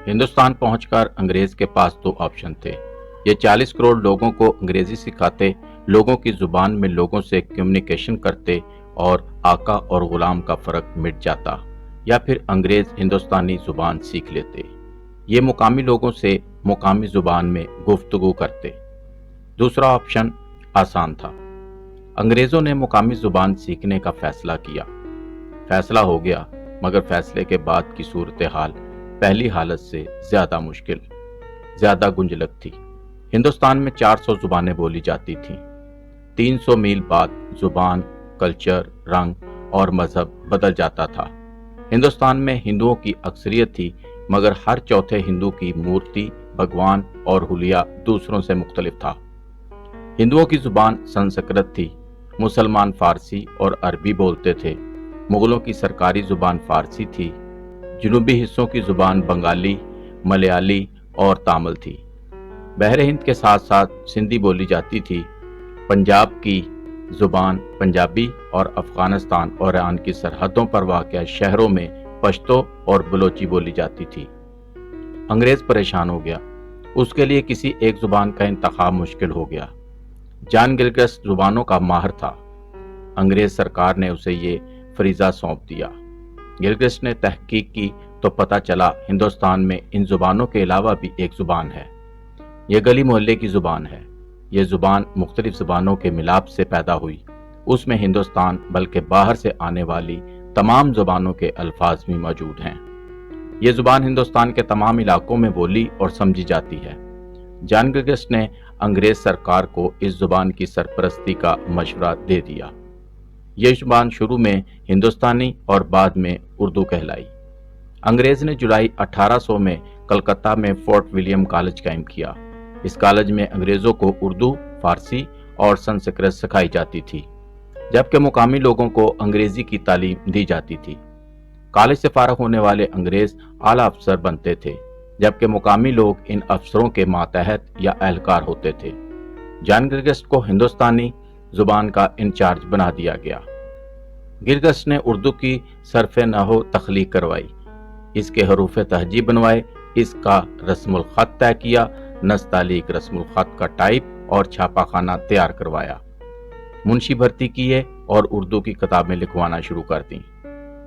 ہندوستان پہنچ کر انگریز کے پاس دو آپشن تھے۔ یہ 40 کروڑ لوگوں کو انگریزی سکھاتے، لوگوں کی زبان میں لوگوں سے کمیونیکیشن کرتے اور آقا اور غلام کا فرق مٹ جاتا، یا پھر انگریز ہندوستانی زبان سیکھ لیتے، یہ مقامی لوگوں سے مقامی زبان میں گفتگو کرتے۔ دوسرا آپشن آسان تھا۔ انگریزوں نے مقامی زبان سیکھنے کا فیصلہ کیا۔ فیصلہ ہو گیا، مگر فیصلے کے بعد کی صورتحال پہلی حالت سے زیادہ مشکل، زیادہ گنجلک تھی۔ ہندوستان میں 400 زبانیں بولی جاتی تھیں۔ 300 میل بعد زبان، کلچر، رنگ اور مذہب بدل جاتا تھا۔ ہندوستان میں ہندوؤں کی اکثریت تھی، مگر ہر چوتھے ہندو کی مورتی، بھگوان اور حلیہ دوسروں سے مختلف تھا۔ ہندوؤں کی زبان سنسکرت تھی، مسلمان فارسی اور عربی بولتے تھے۔ مغلوں کی سرکاری زبان فارسی تھی۔ جنوبی حصوں کی زبان بنگالی، ملیالی اور تامل تھی۔ بحر ہند کے ساتھ ساتھ سندھی بولی جاتی تھی۔ پنجاب کی زبان پنجابی اور افغانستان اور ایران کی سرحدوں پر واقع شہروں میں پشتو اور بلوچی بولی جاتی تھی۔ انگریز پریشان ہو گیا۔ اس کے لیے کسی ایک زبان کا انتخاب مشکل ہو گیا۔ جان گلگسٹ زبانوں کا ماہر تھا۔ انگریز سرکار نے اسے یہ فریضہ سونپ دیا۔ گلگسٹ نے تحقیق کی تو پتہ چلا ہندوستان میں ان زبانوں کے علاوہ بھی ایک زبان ہے۔ یہ گلی محلے کی زبان ہے۔ یہ زبان مختلف زبانوں کے ملاپ سے پیدا ہوئی۔ اس میں ہندوستان بلکہ باہر سے آنے والی تمام زبانوں کے الفاظ بھی موجود ہیں۔ یہ زبان ہندوستان کے تمام علاقوں میں بولی اور سمجھی جاتی ہے۔ جان گلگسٹ نے انگریز سرکار کو اس زبان کی سرپرستی کا مشورہ دے دیا۔ یہ زبان شروع میں ہندوستانی اور بعد میں اردو کہلائی۔ انگریز نے جولائی 1800 میں کلکتہ میں فورٹ ولیم کالج قائم کیا۔ اس کالج میں انگریزوں کو اردو، فارسی اور سنسکرت سکھائی جاتی تھی، جبکہ مقامی لوگوں کو انگریزی کی تعلیم دی جاتی تھی۔ کالج سے فارغ ہونے والے انگریز اعلیٰ افسر بنتے تھے، جبکہ مقامی لوگ ان افسروں کے ماتحت یا اہلکار ہوتے تھے۔ جان گلگسٹ کو ہندوستانی زبان کا انچارج بنا دیا گیا۔ گلگسٹ نے اردو کی صرف نحو تخلیق کروائی، اس کے حروف تہجی بنوائے، اس کا رسم الخط طے کیا، نستعلیق رسم الخط کا ٹائپ اور چھاپا خانہ تیار کروایا، منشی بھرتی کیے اور اردو کی کتابیں لکھوانا شروع کر دیں۔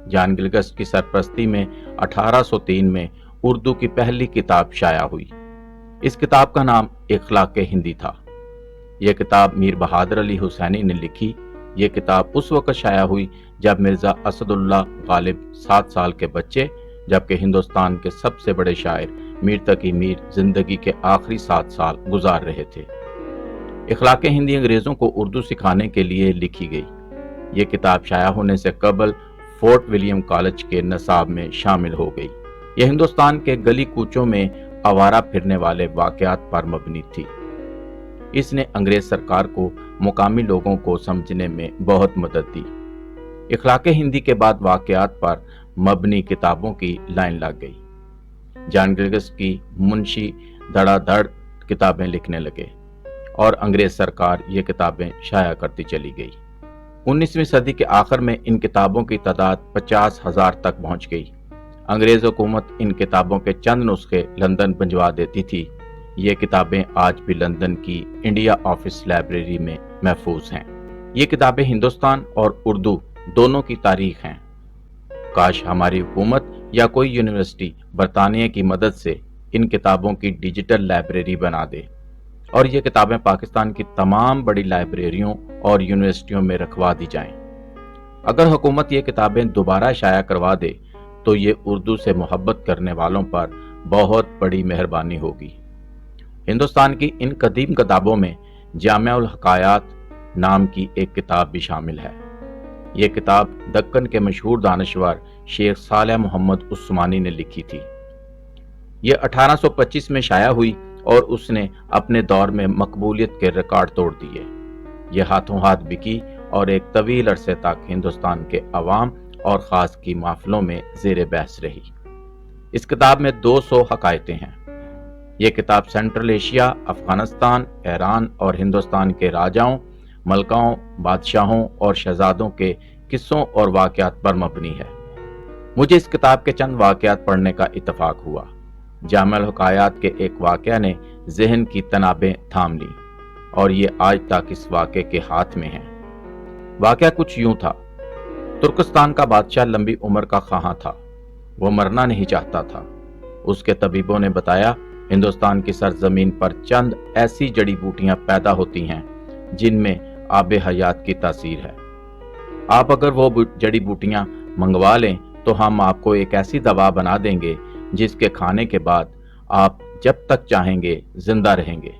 جان گلگسٹ کی سرپرستی میں 1803 میں اردو کی پہلی کتاب شائع ہوئی۔ اس کتاب کا نام اخلاق ہندی تھا۔ یہ کتاب میر بہادر علی حسینی نے لکھی۔ یہ کتاب اس وقت شائع ہوئی جب مرزا اسد اللہ غالب 7 سال کے بچے، جبکہ ہندوستان کے سب سے بڑے شاعر میر تقی میر زندگی کے آخری 7 سال گزار رہے تھے۔ اخلاق ہندی انگریزوں کو اردو سکھانے کے لیے لکھی گئی۔ یہ کتاب شائع ہونے سے قبل فورٹ ولیم کالج کے نصاب میں شامل ہو گئی۔ یہ ہندوستان کے گلی کوچوں میں آوارہ پھرنے والے واقعات پر مبنی تھی۔ اس نے انگریز سرکار کو مقامی لوگوں کو سمجھنے میں بہت مدد دی۔ اخلاق ہندی کے بعد واقعات پر مبنی کتابوں کی لائن لگ گئی۔ جان گلگسٹ کی منشی دھڑا دھڑ کتابیں لکھنے لگے اور انگریز سرکار یہ کتابیں شائع کرتی چلی گئی۔ 19ویں صدی کے آخر میں ان کتابوں کی تعداد 50,000 تک پہنچ گئی۔ انگریز حکومت ان کتابوں کے چند نسخے لندن بھجوا دیتی تھی۔ یہ کتابیں آج بھی لندن کی انڈیا آفس لائبریری میں محفوظ ہیں۔ یہ کتابیں ہندوستان اور اردو دونوں کی تاریخ ہیں۔ کاش ہماری حکومت یا کوئی یونیورسٹی برطانیہ کی مدد سے ان کتابوں کی ڈیجیٹل لائبریری بنا دے اور یہ کتابیں پاکستان کی تمام بڑی لائبریریوں اور یونیورسٹیوں میں رکھوا دی جائیں۔ اگر حکومت یہ کتابیں دوبارہ شائع کروا دے تو یہ اردو سے محبت کرنے والوں پر بہت بڑی مہربانی ہوگی۔ ہندوستان کی ان قدیم کتابوں میں جامع الحکایات نام کی ایک کتاب بھی شامل ہے۔ یہ کتاب دکن کے مشہور دانشور شیخ صالح محمد عثمانی نے لکھی تھی۔ یہ 1825 میں شائع ہوئی اور اس نے اپنے دور میں مقبولیت کے ریکارڈ توڑ دیے۔ یہ ہاتھوں ہاتھ بکی اور ایک طویل عرصے تک ہندوستان کے عوام اور خاص کی محفلوں میں زیر بحث رہی۔ اس کتاب میں 200 حکایتیں ہیں۔ یہ کتاب سینٹرل ایشیا، افغانستان، ایران اور ہندوستان کے راجاؤں، ملکاؤں، بادشاہوں اور شہزادوں کے قصوں اور واقعات پر مبنی ہے۔ مجھے اس کتاب کے چند واقعات پڑھنے کا اتفاق ہوا۔ جامع الحکایات کے ایک واقعہ نے ذہن کی تنابیں تھام لی اور یہ آج تک اس واقعے کے ہاتھ میں ہیں۔ واقعہ کچھ یوں تھا۔ ترکستان کا بادشاہ لمبی عمر کا خواہاں تھا۔ وہ مرنا نہیں چاہتا تھا۔ اس کے طبیبوں نے بتایا ہندوستان کی سرزمین پر چند ایسی جڑی بوٹیاں پیدا ہوتی ہیں جن میں آب حیات کی تاثیر ہے۔ آپ اگر وہ جڑی بوٹیاں منگوا لیں تو ہم آپ کو ایک ایسی دوا بنا دیں گے جس کے کھانے کے بعد آپ جب تک چاہیں گے زندہ رہیں گے۔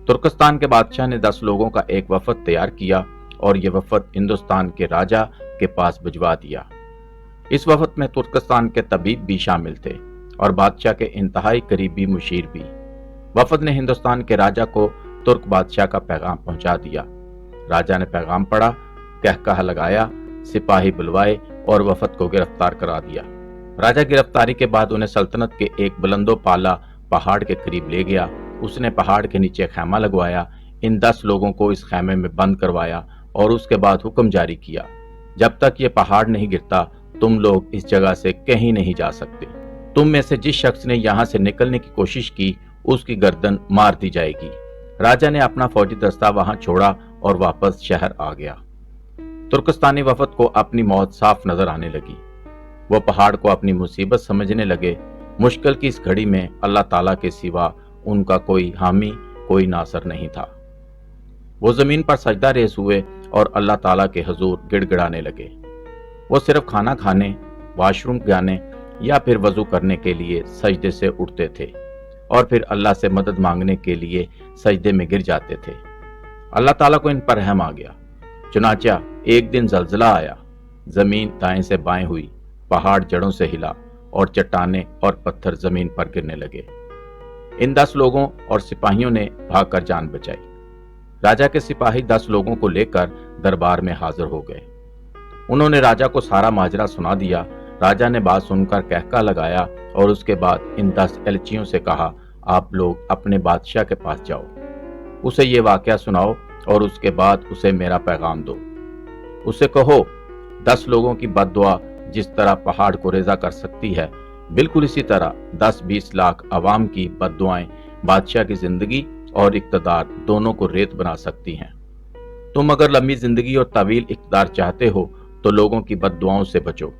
ترکستان کے بادشاہ نے 10 لوگوں کا ایک وفد تیار کیا اور یہ وفد ہندوستان کے راجا کے پاس بھجوا دیا۔ اس وفد میں ترکستان کے طبیب بھی شامل تھے اور بادشاہ کے انتہائی قریبی مشیر بھی۔ وفد نے ہندوستان کے راجا کو ترک بادشاہ کا پیغام پہنچا دیا۔ راجا نے پیغام پڑھا، کہکہا لگایا، سپاہی بلوائے اور وفد کو گرفتار کرا دیا۔ راجا گرفتاری کے بعد انہیں سلطنت کے ایک بلند و بالا پہاڑ کے قریب لے گیا۔ اس نے پہاڑ کے نیچے خیمہ لگوایا، ان 10 لوگوں کو اس خیمے میں بند کروایا اور اس کے بعد حکم جاری کیا، جب تک یہ پہاڑ نہیں گرتا تم لوگ اس جگہ سے کہیں نہیں جا سکتے۔ تم میں سے جس شخص نے یہاں سے نکلنے کی کوشش کی اس کی گردن مار دی جائے گی۔ راجا نے اپنا فوجی دستہ وہاں چھوڑا اور واپس شہر آ گیا۔ ترکستانی وفد کو اپنی موت صاف نظر آنے لگی۔ وہ پہاڑ کو اپنی مصیبت سمجھنے لگے۔ مشکل کی اس گھڑی میں اللہ تعالیٰ کے سوا ان کا کوئی حامی، کوئی ناصر نہیں تھا۔ وہ زمین پر سجدہ ریز ہوئے اور اللہ تعالیٰ کے حضور گڑ گڑانے لگے۔ وہ صرف کھانا کھانے، واش روم جانے یا پھر وضو کرنے کے لیے سجدے سے اٹھتے تھے اور پھر اللہ سے مدد مانگنے کے لیے سجدے میں گر جاتے تھے۔ اللہ تعالیٰ کو ان پر رحم آ گیا۔ چنانچہ ایک دن زلزلہ آیا، زمین دائیں سے بائیں ہوئی، پہاڑ جڑوں سے ہلا اور چٹانیں اور پتھر زمین پر گرنے لگے۔ ان 10 لوگوں اور سپاہیوں نے بھاگ کر جان بچائی۔ راجا کے سپاہی 10 لوگوں کو لے کر دربار میں حاضر ہو گئے۔ انہوں نے راجا کو سارا ماجرا سنا دیا۔ راجا نے بات سن کر کہکا لگایا اور اس کے بعد ان 10 ایلچیوں سے کہا، آپ لوگ اپنے بادشاہ کے پاس جاؤ، اسے یہ واقعہ سناؤ اور اس کے بعد اسے میرا پیغام دو۔ اسے کہو 10 لوگوں کی بد دعا جس طرح پہاڑ کو ریزہ کر سکتی ہے، بالکل اسی طرح 10-20 لاکھ عوام کی بد دعائیں بادشاہ کی زندگی اور اقتدار دونوں کو ریت بنا سکتی ہیں۔ تم اگر لمبی زندگی اور طویل اقتدار چاہتے ہو تو لوگوں کی بد دعاؤں سے بچو۔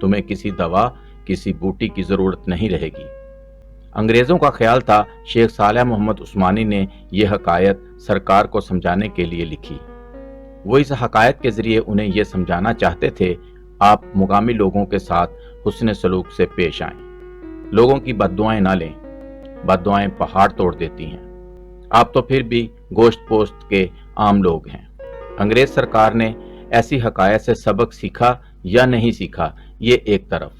تمہیں کسی دوا، کسی بوٹی کی ضرورت نہیں رہے گی۔ انگریزوں کا خیال تھا شیخ صالح محمد عثمانی نے یہ حکایت سرکار کو سمجھانے کے لیے لکھی۔ وہ اس حکایت کے ذریعے انہیں یہ سمجھانا چاہتے تھے آپ مقامی لوگوں کے ساتھ حسن سلوک سے پیش آئیں، لوگوں کی بد دعائیں نہ لیں، بد دعائیں پہاڑ توڑ دیتی ہیں۔ آپ تو پھر بھی گوشت پوست کے عام لوگ ہیں۔ انگریز سرکار نے ایسی حکایت سے سبق سیکھا یا نہیں سیکھا یہ ایک طرف،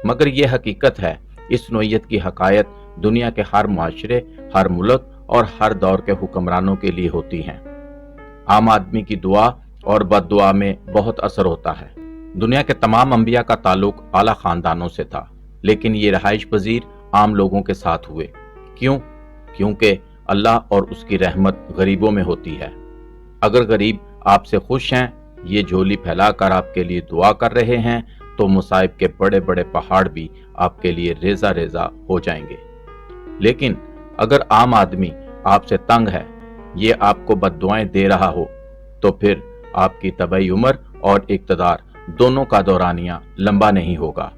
مگر یہ حقیقت ہے اس نوعیت کی حکایت دنیا کے ہر معاشرے، ہر ملک اور ہر دور کے حکمرانوں کے لیے ہوتی ہیں۔ عام آدمی کی دعا اور بد دعا میں بہت اثر ہوتا ہے۔ دنیا کے تمام انبیاء کا تعلق اعلیٰ خاندانوں سے تھا، لیکن یہ رہائش پذیر عام لوگوں کے ساتھ ہوئے۔ کیوں؟ کیونکہ اللہ اور اس کی رحمت غریبوں میں ہوتی ہے۔ اگر غریب آپ سے خوش ہیں، یہ جھولی پھیلا کر آپ کے لیے دعا کر رہے ہیں، تو مصائب کے بڑے بڑے پہاڑ بھی آپ کے لیے ریزہ ریزہ ہو جائیں گے۔ لیکن اگر عام آدمی آپ سے تنگ ہے، یہ آپ کو بد دعائیں دے رہا ہو، تو پھر آپ کی طبعی عمر اور اقتدار دونوں کا دورانیہ لمبا نہیں ہوگا۔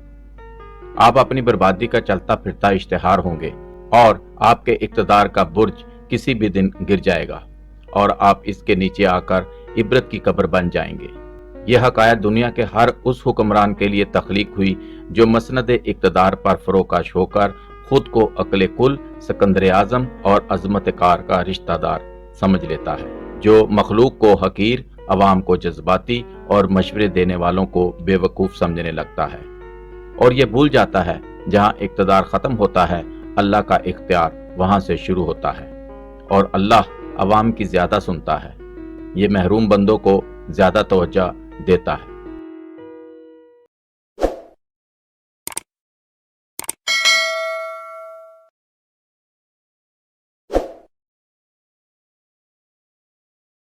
آپ اپنی بربادی کا چلتا پھرتا اشتہار ہوں گے اور آپ کے اقتدار کا برج کسی بھی دن گر جائے گا اور آپ اس کے نیچے آ کر عبرت کی قبر بن جائیں گے۔ یہ حکایت دنیا کے ہر اس حکمران کے لیے تخلیق ہوئی جو مسند اقتدار پر فروکش ہو کر خود کو عقل کل، سکندر اعظم اور عظمت کار کا رشتہ دار سمجھ لیتا ہے، جو مخلوق کو حقیر، عوام کو جذباتی اور مشورے دینے والوں کو بے وقوف سمجھنے لگتا ہے، اور یہ بھول جاتا ہے جہاں اقتدار ختم ہوتا ہے اللہ کا اختیار وہاں سے شروع ہوتا ہے، اور اللہ عوام کی زیادہ سنتا ہے، یہ محروم بندوں کو زیادہ توجہ دیتا ہے۔